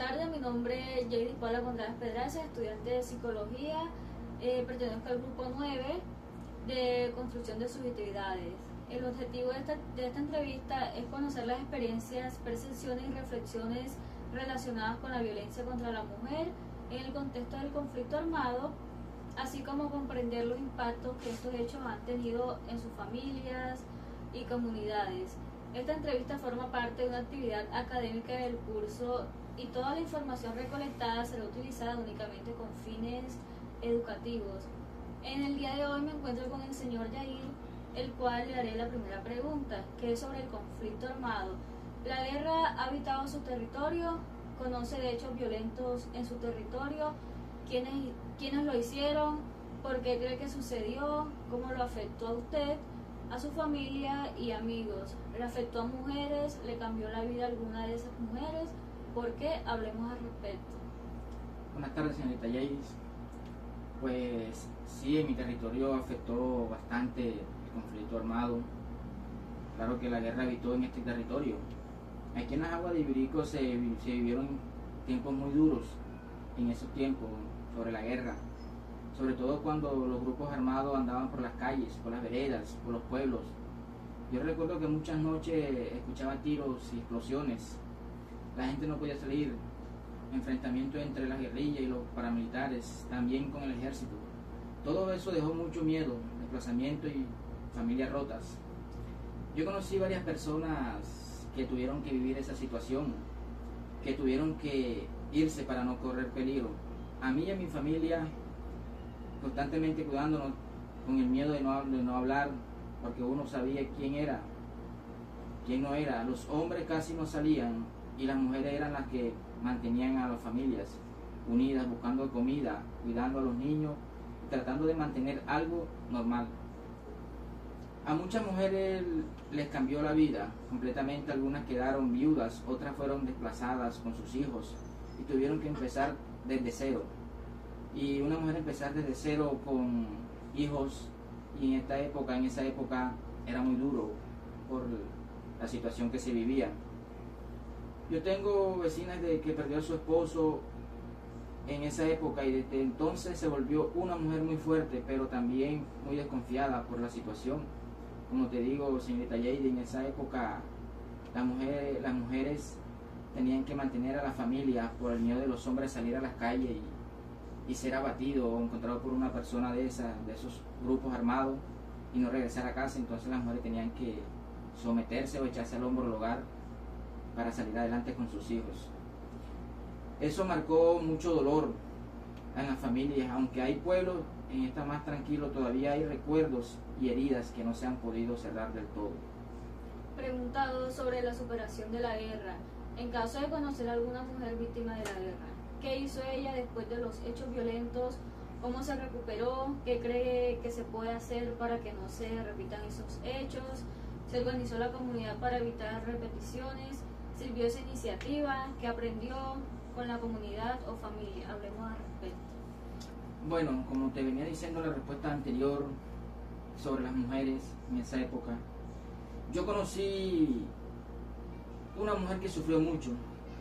tardes, mi nombre es Jady Paula Contreras Pedraza, estudiante de Psicología, pertenezco al grupo 9 de Construcción de Subjetividades. El objetivo de esta entrevista es conocer las experiencias, percepciones y reflexiones relacionadas con la violencia contra la mujer en el contexto del conflicto armado, así como comprender los impactos que estos hechos han tenido en sus familias y comunidades. Esta entrevista forma parte de una actividad académica del curso y toda la información recolectada será utilizada únicamente con fines educativos. En el día de hoy me encuentro con el señor Yair, el cual le haré la primera pregunta, que es sobre el conflicto armado. ¿La guerra ha habitado su territorio? ¿Conoce de hechos violentos en su territorio? ¿Quiénes lo hicieron? ¿Por qué cree que sucedió? ¿Cómo lo afectó a usted, a su familia y amigos? ¿Le afectó a mujeres? ¿Le cambió la vida a alguna de esas mujeres? ¿Por qué? Hablemos al respecto. Buenas tardes, señorita Yaís. Pues sí, en mi territorio afectó bastante el conflicto armado. Claro que la guerra habitó en este territorio. Aquí en las aguas de Ibirico se vivieron tiempos muy duros en esos tiempos sobre la guerra, sobre todo cuando los grupos armados andaban por las calles, por las veredas, por los pueblos. Yo recuerdo que muchas noches escuchaba tiros y explosiones, la gente no podía salir, enfrentamientos entre la guerrilla y los paramilitares, también con el ejército. Todo eso dejó mucho miedo, desplazamiento y familias rotas. Yo conocí varias personas que tuvieron que vivir esa situación, que tuvieron que irse para no correr peligro. A mí y a mi familia, constantemente cuidándonos, con el miedo de no hablar, porque uno sabía quién era, quién no era. Los hombres casi no salían y las mujeres eran las que mantenían a las familias unidas, buscando comida, cuidando a los niños, tratando de mantener algo normal. A muchas mujeres les cambió la vida completamente, algunas quedaron viudas, otras fueron desplazadas con sus hijos y tuvieron que empezar desde cero. Y una mujer empezar desde cero con hijos, y en esa época era muy duro por la situación que se vivía. Yo tengo vecinas que perdió a su esposo en esa época y desde entonces se volvió una mujer muy fuerte, pero también muy desconfiada por la situación. Como te digo, señorita Jady, en esa época las mujeres tenían que mantener a la familia por el miedo de los hombres salir a las calles y ser abatido o encontrado por una persona de esos grupos armados y no regresar a casa. Entonces las mujeres tenían que someterse o echarse al hombro del hogar para salir adelante con sus hijos. Eso marcó mucho dolor en las familias, aunque hay pueblos en esta más tranquilo, todavía hay recuerdos y heridas que no se han podido cerrar del todo. Preguntado sobre la superación de la guerra. En caso de conocer a alguna mujer víctima de la guerra, ¿qué hizo ella después de los hechos violentos? ¿Cómo se recuperó? ¿Qué cree que se puede hacer para que no se repitan esos hechos? ¿Se organizó la comunidad para evitar repeticiones? ¿Sirvió esa iniciativa? ¿Qué aprendió con la comunidad o familia? Hablemos al respecto. Bueno, como te venía diciendo en la respuesta anterior sobre las mujeres en esa época, yo conocí una mujer que sufrió mucho.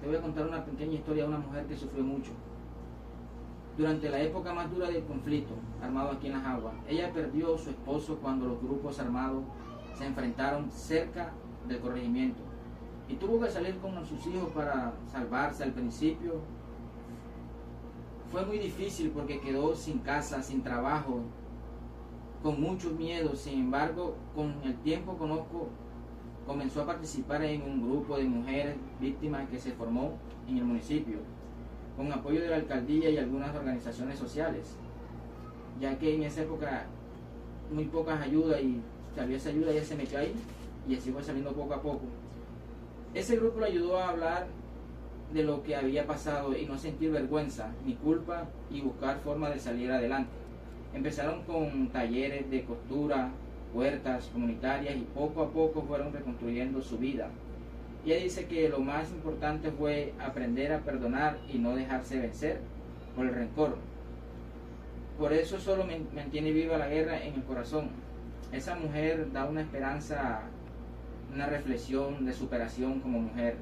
Te voy a contar una pequeña historia de una mujer que sufrió mucho. Durante la época más dura del conflicto armado aquí en las aguas, ella perdió a su esposo cuando los grupos armados se enfrentaron cerca del corregimiento y tuvo que salir con sus hijos para salvarse. Al principio fue muy difícil porque quedó sin casa, sin trabajo, con mucho miedo. Sin embargo, con el tiempo comenzó a participar en un grupo de mujeres víctimas que se formó en el municipio, con apoyo de la alcaldía y algunas organizaciones sociales, ya que en esa época muy pocas ayudas y salió esa ayuda, ella se metió ahí y así fue saliendo poco a poco. Ese grupo le ayudó a hablar de lo que había pasado y no sentir vergüenza ni culpa y buscar formas de salir adelante. Empezaron con talleres de costura, huertas comunitarias y poco a poco fueron reconstruyendo su vida. Ella dice que lo más importante fue aprender a perdonar y no dejarse vencer por el rencor. Por eso solo mantiene viva la guerra en el corazón. Esa mujer da una esperanza, una reflexión de superación como mujer.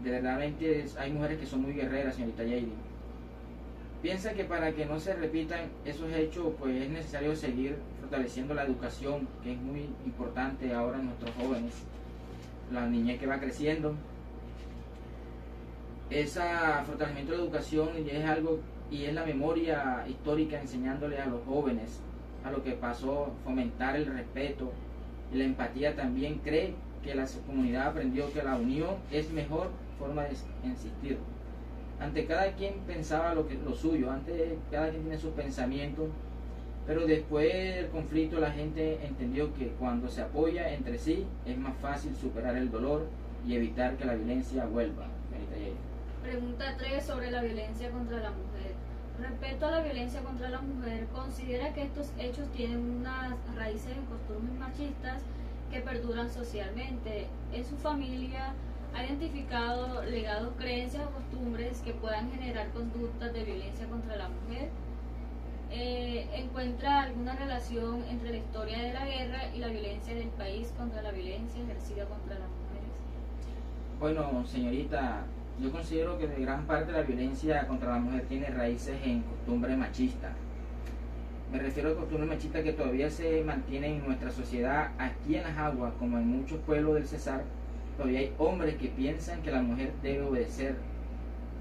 De verdaderamente hay mujeres que son muy guerreras, señorita Yairi. Piensa que para que no se repitan esos hechos, pues es necesario seguir fortaleciendo la educación, que es muy importante ahora en nuestros jóvenes, la niñez que va creciendo. Ese fortalecimiento de la educación es algo, y es la memoria histórica, enseñándole a los jóvenes a lo que pasó, fomentar el respeto y la empatía también. Cree que la comunidad aprendió que la unión es mejor forma de existir. Ante cada quien pensaba lo suyo, antes cada quien tiene sus pensamientos, pero después del conflicto la gente entendió que cuando se apoya entre sí es más fácil superar el dolor y evitar que la violencia vuelva. Pregunta 3 sobre la violencia contra la mujer. Respecto a la violencia contra la mujer, ¿considera que estos hechos tienen unas raíces en costumbres machistas que perduran socialmente? ¿En su familia ha identificado legados, creencias o costumbres que puedan generar conductas de violencia contra la mujer? ¿Encuentra alguna relación entre la historia de la guerra y la violencia del país contra la violencia ejercida contra las mujeres? Bueno, señorita, yo considero que de gran parte la violencia contra la mujer tiene raíces en costumbres machistas. Me refiero a costumbres machistas que todavía se mantienen en nuestra sociedad. Aquí en Las Aguas, como en muchos pueblos del Cesar, todavía hay hombres que piensan que la mujer debe obedecer,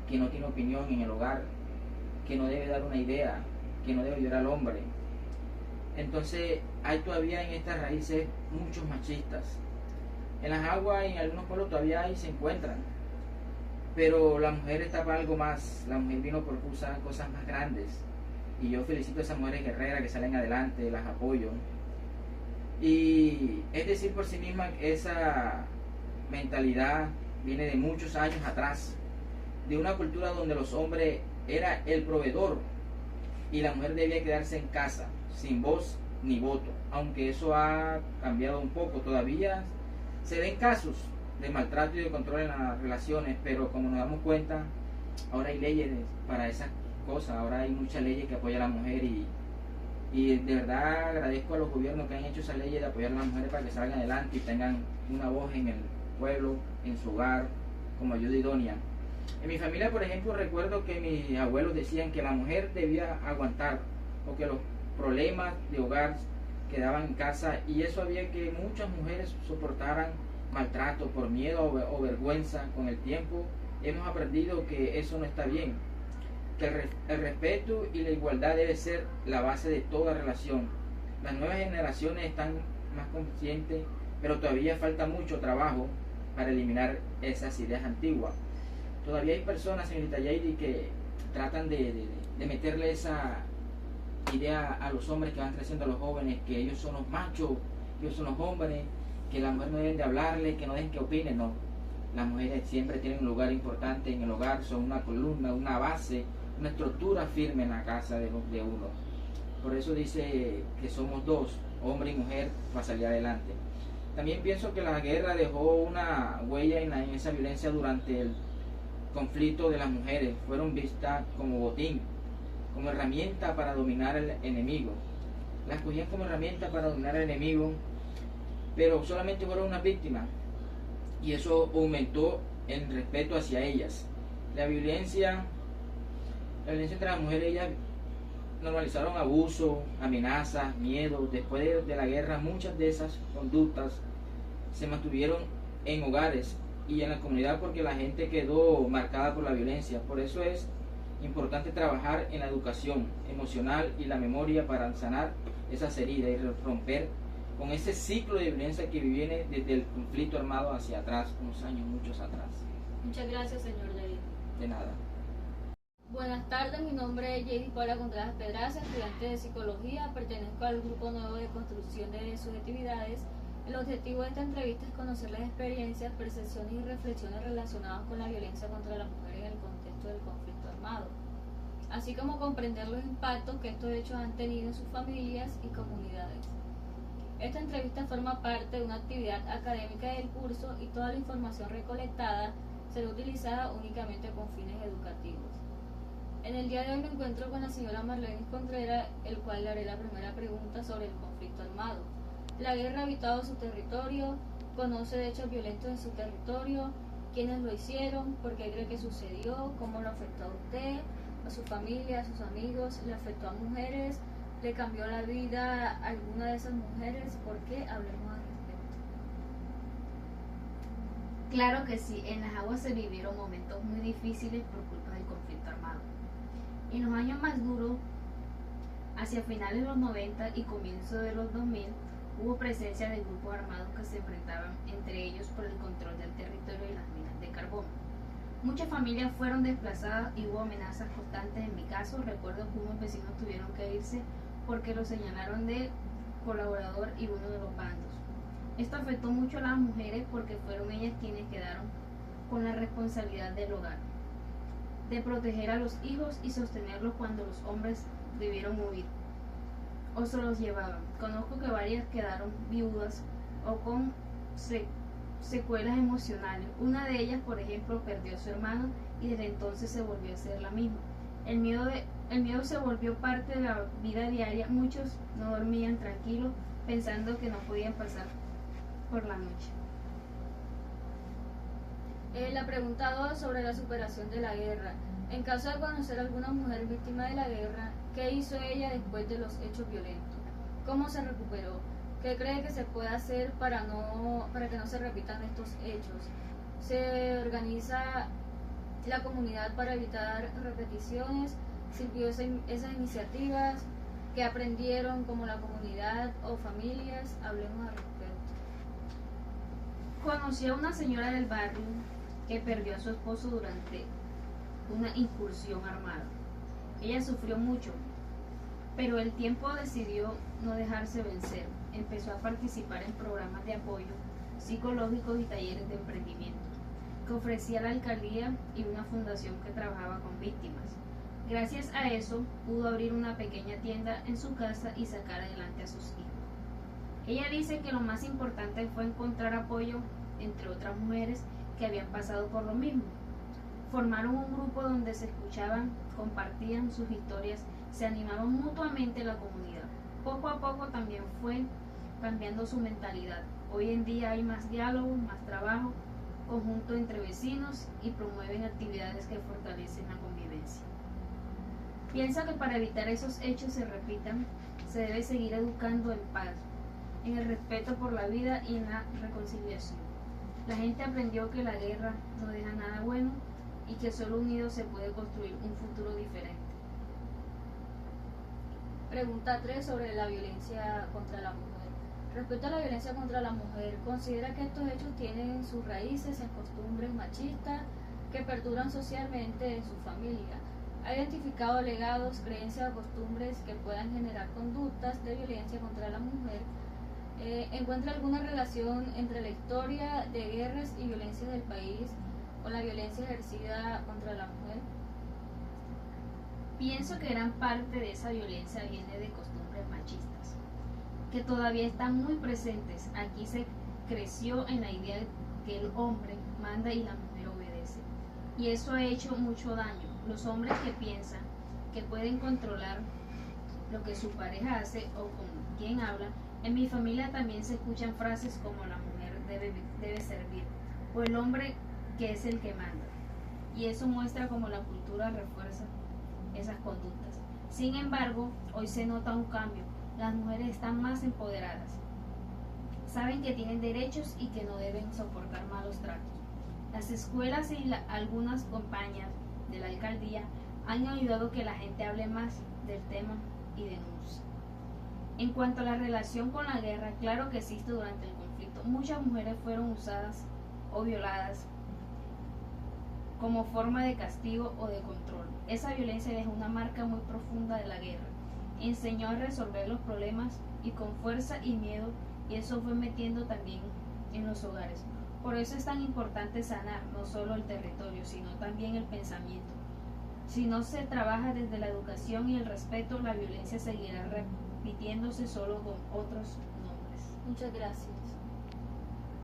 que no tiene opinión en el hogar, que no debe dar una idea, que no debe ayudar al hombre. Entonces hay todavía en estas raíces muchos machistas. En Las Aguas y en algunos pueblos todavía hay, se encuentran. Pero la mujer está para algo más. La mujer vino por cosas más grandes. Y yo felicito a esas mujeres guerreras que salen adelante, las apoyo. Y es decir por sí misma, esa mentalidad viene de muchos años atrás, de una cultura donde los hombres era el proveedor y la mujer debía quedarse en casa, sin voz ni voto. Aunque eso ha cambiado un poco, todavía se ven casos de maltrato y de control en las relaciones, pero como nos damos cuenta, ahora hay leyes para esas cosas, ahora hay muchas leyes que apoyan a la mujer, y de verdad agradezco a los gobiernos que han hecho esas leyes de apoyar a las mujeres para que salgan adelante y tengan una voz en el pueblo, en su hogar, como ayuda idónea. En mi familia, por ejemplo, recuerdo que mis abuelos decían que la mujer debía aguantar, porque los problemas de hogar quedaban en casa, y eso había que muchas mujeres soportaran maltrato por miedo o vergüenza. Con el tiempo hemos aprendido que eso no está bien, que el respeto y la igualdad debe ser la base de toda relación. Las nuevas generaciones están más conscientes, pero todavía falta mucho trabajo para eliminar esas ideas antiguas. Todavía hay personas, señorita Yairi, que tratan de meterle esa idea a los hombres que van creciendo, a los jóvenes, que ellos son los machos, ellos son los hombres, que las mujeres no deben de hablarle, que no dejen que opinen. No, las mujeres siempre tienen un lugar importante en el hogar, son una columna, una base, una estructura firme en la casa de uno. Por eso dice que somos dos, hombre y mujer, para salir adelante. También pienso que la guerra dejó una huella en esa violencia durante el conflicto de las mujeres. Fueron vistas como botín, como herramienta para dominar al enemigo. Las cogían como herramienta para dominar al enemigo, pero solamente fueron una víctima, y eso aumentó el respeto hacia ellas. La violencia entre las mujeres, ellas normalizaron abuso, amenazas, miedo. Después de la guerra, muchas de esas conductas se mantuvieron en hogares y en la comunidad, porque la gente quedó marcada por la violencia. Por eso es importante trabajar en la educación emocional y la memoria para sanar esas heridas y romper con ese ciclo de violencia que viene desde el conflicto armado hacia atrás, unos años muchos atrás. Muchas gracias, señor Yairi. De nada. Buenas tardes, mi nombre es Yairi Paula Contreras Pedraza, estudiante de Psicología, pertenezco al Grupo Nuevo de Construcción de Subjetividades. El objetivo de esta entrevista es conocer las experiencias, percepciones y reflexiones relacionadas con la violencia contra la mujer en el contexto del conflicto armado, así como comprender los impactos que estos hechos han tenido en sus familias y comunidades. Esta entrevista forma parte de una actividad académica del curso y toda la información recolectada será utilizada únicamente con fines educativos. En el día de hoy me encuentro con la señora Marlene Contreras, el cual le haré la primera pregunta sobre el conflicto armado. La guerra ha habitado su territorio, conoce de hechos violentos en su territorio, quiénes lo hicieron, por qué cree que sucedió, cómo lo afectó a usted, a su familia, a sus amigos, le afectó a mujeres, le cambió la vida a alguna de esas mujeres, ¿por qué? Hablemos al respecto. Claro que sí, en las aguas se vivieron momentos muy difíciles por culpa del conflicto armado. En los años más duros, hacia finales de los 90 y comienzo de los 2000, hubo presencia de grupos armados que se enfrentaban entre ellos por el control del territorio y las minas de carbón. Muchas familias fueron desplazadas y hubo amenazas constantes. En mi caso, recuerdo que unos vecinos tuvieron que irse porque lo señalaron de colaborador y uno de los bandos. Esto afectó mucho a las mujeres porque fueron ellas quienes quedaron con la responsabilidad del hogar, de proteger a los hijos y sostenerlos cuando los hombres debieron huir o se los llevaban. Conozco que varias quedaron viudas o con secuelas emocionales. Una de ellas, por ejemplo, perdió a su hermano y desde entonces se volvió a ser la misma. El miedo se volvió parte de la vida diaria. Muchos no dormían tranquilos pensando que no podían pasar por la noche. La pregunta 2 sobre la superación de la guerra. En caso de conocer a alguna mujer víctima de la guerra, ¿qué hizo ella después de los hechos violentos? ¿Cómo se recuperó? ¿Qué cree que se puede hacer para que no se repitan estos hechos? ¿Se organiza la comunidad para evitar repeticiones? ¿Sirvió esas iniciativas? ¿Qué aprendieron como la comunidad o familias? Hablemos al respecto. Conocí a una señora del barrio que perdió a su esposo durante una incursión armada. Ella sufrió mucho, pero el tiempo decidió no dejarse vencer. Empezó a participar en programas de apoyo psicológicos y talleres de emprendimiento que ofrecía la alcaldía y una fundación que trabajaba con víctimas. Gracias a eso pudo abrir una pequeña tienda en su casa y sacar adelante a sus hijos. Ella dice que lo más importante fue encontrar apoyo entre otras mujeres que habían pasado por lo mismo. Formaron un grupo donde se escuchaban, compartían sus historias, se animaban mutuamente la comunidad. Poco a poco también fue cambiando su mentalidad. Hoy en día hay más diálogo, más trabajo conjunto entre vecinos y promueven actividades que fortalecen la convivencia. Piensa que para evitar esos hechos se repitan, se debe seguir educando en paz, en el respeto por la vida y en la reconciliación. La gente aprendió que la guerra no deja nada bueno y que solo unidos se puede construir un futuro diferente. Pregunta 3 sobre la violencia contra la mujer. Respecto a la violencia contra la mujer, ¿considera que estos hechos tienen sus raíces en costumbres machistas que perduran socialmente en su familia? ¿Ha identificado legados, creencias o costumbres que puedan generar conductas de violencia contra la mujer? ¿Encuentra alguna relación entre la historia de guerras y violencias del país con la violencia ejercida contra la mujer? Pienso que gran parte de esa violencia viene de costumbres machistas, que todavía están muy presentes. Aquí se creció en la idea de que el hombre manda y la mujer obedece, y eso ha hecho mucho daño. Los hombres que piensan que pueden controlar lo que su pareja hace o con quién habla. En mi familia también se escuchan frases como la mujer debe servir o el hombre que es el que manda, y eso muestra cómo la cultura refuerza esas conductas. Sin embargo, hoy se nota un cambio. Las mujeres están más empoderadas, saben que tienen derechos y que no deben soportar malos tratos. Las escuelas y algunas campañas de la alcaldía han ayudado a que la gente hable más del tema y denuncie. En cuanto a la relación con la guerra, claro que existe durante el conflicto. Muchas mujeres fueron usadas o violadas como forma de castigo o de control. Esa violencia dejó una marca muy profunda de la guerra. Enseñó a resolver los problemas y con fuerza y miedo, y eso fue metiendo también en los hogares. Por eso es tan importante sanar no solo el territorio, sino también el pensamiento. Si no se trabaja desde la educación y el respeto, la violencia seguirá repitiéndose solo con otros nombres. Muchas gracias.